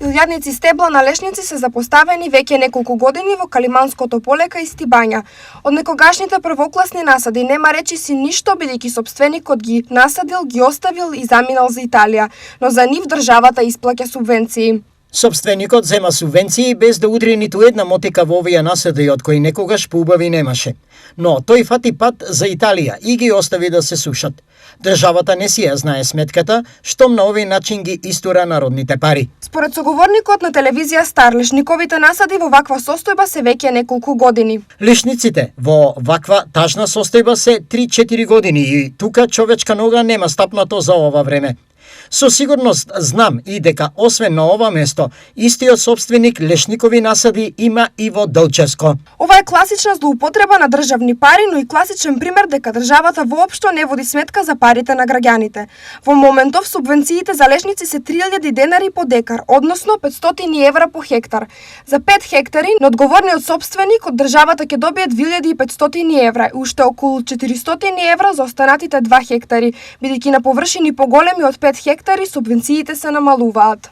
Илјадници стебла на лешници се запоставени веќе неколку години во Калиманското поле кај Стибања. Од некогашните првокласни насади нема речиси ништо, бидејќи сопственикот ги насадил, ги оставил и заминал за Италија, но за нив државата исплаќа субвенции. Сопственикот зема субвенции без да удри ниту една мотика во овие насади од кои некогаш поубави немаше. Но тој фати пат за Италија и ги остави да се сушат. Државата не си ја знае сметката, штом на овој начин ги истура народните пари. Според соговорникот на телевизија Стар, лешниковите насади во ваква состојба се веќе неколку години. Лешниците во ваква тажна состојба се 3-4 години и тука човечка нога нема стапнато за ова време. Со сигурност знам и дека освен на ова место, истиот сопственик лешникови насади има и во Делчевско. Ова е класична злоупотреба на државни пари, но и класичен пример дека државата воопшто не води сметка за парите на граѓаните. Во моментов субвенциите за лешници се 3000 денари по декар, односно 500 евра по хектар. За 5 хектари, неодговорниот сопственик од државата ќе добие 2500 евра и уште околу 400 евра за останатите 2 хектари, бидејќи на површини поголеми од 5 хектари субвенциите се намалуваат.